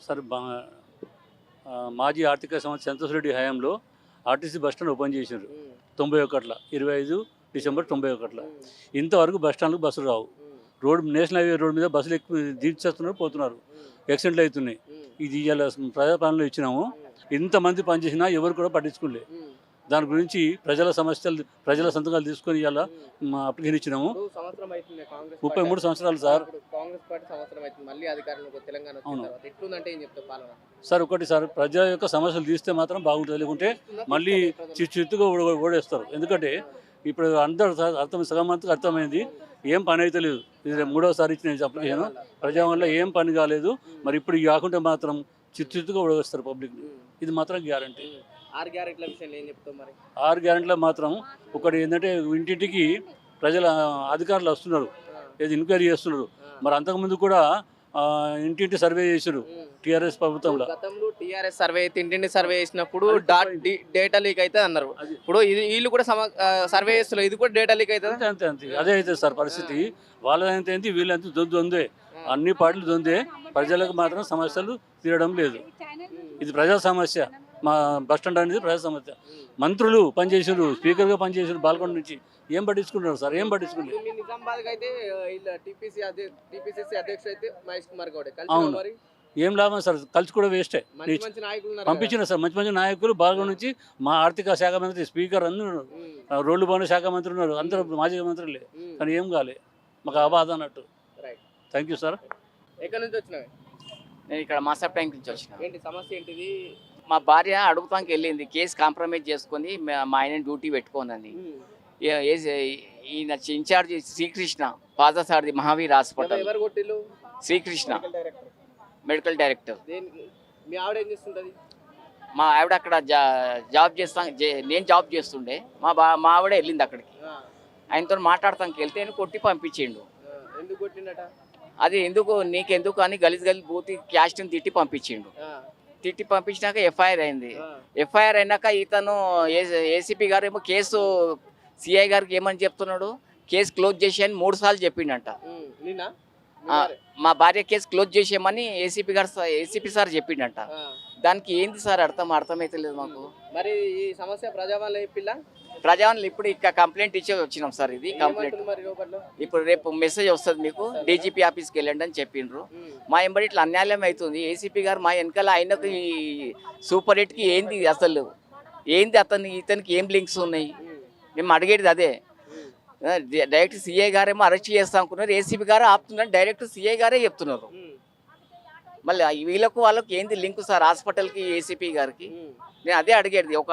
Sir మాజీ ఆర్థిక సంవత్సరం సంతోష్ రెడ్డి హయాంలో ఆర్టీసీ బస్ స్టాండ్ ఓపెన్ చేశారు 91లో 25 డిసెంబర్ 91లో. ఇంతవరకు బస్ స్టాండ్లకు బస్సులు రావు. నేషనల్ హైవే రోడ్ మీద బస్సులు ఎక్కువ దించేస్తున్నారు, పోతున్నారు, యాక్సిడెంట్లు అవుతున్నాయి. ఇది ఇవాళ ప్రజాపాలనలో ఇచ్చినాము. ఇంతమంది పనిచేసినా ఎవరు కూడా పట్టించుకోలే. దాని గురించి ప్రజల సంతకాలు తీసుకొని ఇవాళ అప్లికేషన్ ఇచ్చినాము. 33 సంవత్సరాలు సార్. సార్ ఒకటి సార్, ప్రజల యొక్క సమస్యలు తీస్తే మాత్రం బాగుంటుంది, లేకుంటే మళ్ళీ చిత్తుగా ఓడేస్తారు. ఎందుకంటే ఇప్పుడు అందరూ సగం మందికి అర్థమైంది, ఏం పని అయితే లేదు. ఇది 3వసారి ఇచ్చిన అప్లికేషన్, ప్రజా వల్ల ఏం పని కాలేదు. మరి ఇప్పుడు కాకుంటే మాత్రం చిత్తుగా ఓడేస్తారు పబ్లిక్. ఇది మాత్రం గ్యారంటీ. 6 గ్యారెంటీల విషయంలో ఏం చెప్తాం మరి? 6 గ్యారెంటీలో మాత్రం ఒకటి ఏంటంటే, ఇంటింటికి ప్రజల అధికారులు వస్తున్నారు, ఏది ఎంక్వైరీ చేస్తున్నారు. మరి అంతకుముందు కూడా ఇంటింటి సర్వే చేశారు టీఆర్ఎస్ ప్రభుత్వంలో. గతంలో టీఆర్ఎస్ సర్వే అయితే ఇంటింటి సర్వే చేసినప్పుడు డేటా లీక్ అయితే అన్నారు. ఇప్పుడు వీళ్ళు కూడా సర్వే చేస్తున్నారు, ఇది కూడా డేటా లీక్ అవుతుంది. అంతే అంతే అదే అయితే సార్ పరిస్థితి. వాళ్ళంత ఏంటి, వీళ్ళంతా దొందే. అన్ని పార్టీలు దొందే. ప్రజలకు మాత్రం సమస్యలు తీరడం లేదు. ఇది ప్రజా సమస్య. మా బస్టాండ్ అనేది ప్రజా సమస్య. మంత్రులు పనిచేసారు, స్పీకర్గా పనిచేసారు బాల్కొండ నుంచి. ఏం పట్టించుకుంటున్నారు సార్? ఏం పట్టించుకుంటారు? నిజామాబాద్ అయితే టీపీసీసీ అధ్యక్షుడు అయితే మహేష్ కుమార్ గౌడ్. అవును, ఏం లాభం సార్? కలిసి కూడా వేస్టే. పంపించిన సార్ మంచి మంచి నాయకులు బాల్కొండ నుంచి. మా ఆర్థిక శాఖ మంత్రి, స్పీకర్ అందరూ, రోడ్లు భవన శాఖ మంత్రి ఉన్నారు, అందరూ మాజీ మంత్రులే. కానీ ఏం కాలే, మాకు అబాధ అన్నట్టు. Thank you sir. ఎక్కడి నుంచి వచ్చినావు? నేను ఇక్కడ మాస్టర్ ట్యాంక్ నుంచి వచ్చిన. ఏంటి సమస్య ఏంటిది? మా భార్య అడుగుతానికి వెళ్ళింది, కేసు కాంప్రమైజ్ చేసుకొని మా ఆయన డ్యూటీ పెట్టుకోండి. ఈయన in-charge Srikrishna Padasarathi Mahavir hospital. Srikrishna medical director. మీ ఆవిడ ఏం చేస్తుంటది? మా ఆవిడ అక్కడ జాబ్ నేను జాబ్ చేస్తుండే. మా ఆవిడ వెళ్ళింది అక్కడికి. ఆయనతో మాట్లాడతానికి వెళ్తే ఆయన కొట్టి పంపించిండు. ఎందుకు కొట్టిండట? అది ఎందుకు నీకెందుకు అని గలీజ్ బూతి క్యాస్ట్ని తిట్టి పంపించిండు. తిట్టి పంపించినాక ఎఫ్ఐఆర్ అయింది. ఎఫ్ఐఆర్ అయినాక ఇతను ఏసీపీ గారు ఏమో కేసు సిఐ గారికి ఏమని చెప్తున్నాడు, కేసు క్లోజ్ చేసేయని 3 సార్లు చెప్పిండట. మా భార్య కేసు క్లోజ్ చేసేయమని ఏసీపీ సార్ చెప్పిండట. దానికి ఏంది సార్ అర్థమైతే లేదు మాకు. మరి ఈ సమస్య ప్రజావాణి ఇప్పుడు ఇక్కడ కంప్లైంట్ ఇచ్చే వచ్చినాం సార్. ఇది కంప్లైంట్ ఇప్పుడు రేపు మెసేజ్ వస్తుంది మీకు, డీజీపీ ఆఫీస్కి వెళ్ళండి అని చెప్పిండ్రు. మా ఎంబడి ఇట్లా అన్యాయం అవుతుంది. ఏసీపీ గారు మా వెనకాల ఆయనకు సూపర్ హిట్కి ఏంది అసలు, ఏంది ఇతనికి ఏం లింక్స్ ఉన్నాయి? మేము అడిగేది అదే. డైరెక్ట్ సిఐ గారేమో అరెస్ట్ చేస్తాం అనుకున్నారు, ఏసీపీ గారు ఆపుతున్నారు, డైరెక్ట్ సిఐ గారే చెప్తున్నారు. మళ్ళీ వాళ్ళకి ఏంది లింక్ సార్ హాస్పిటల్కి, ఏసీపీ గారికి? నేను అదే అడిగేది. ఒక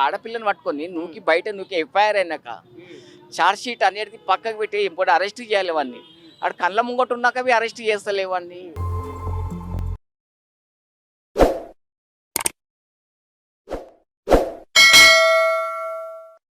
ఆడపిల్లని పట్టుకొని బయట ఎఫ్ఐఆర్ అయినాక ఛార్జ్ షీట్ అనేది పక్కకు పెట్టి ఇప్పుడు అరెస్ట్ చేయాలి ఇవన్నీ. అక్కడ కళ్ళ ముంగట ఉన్నాక అరెస్ట్ చేస్తలేవన్నీ.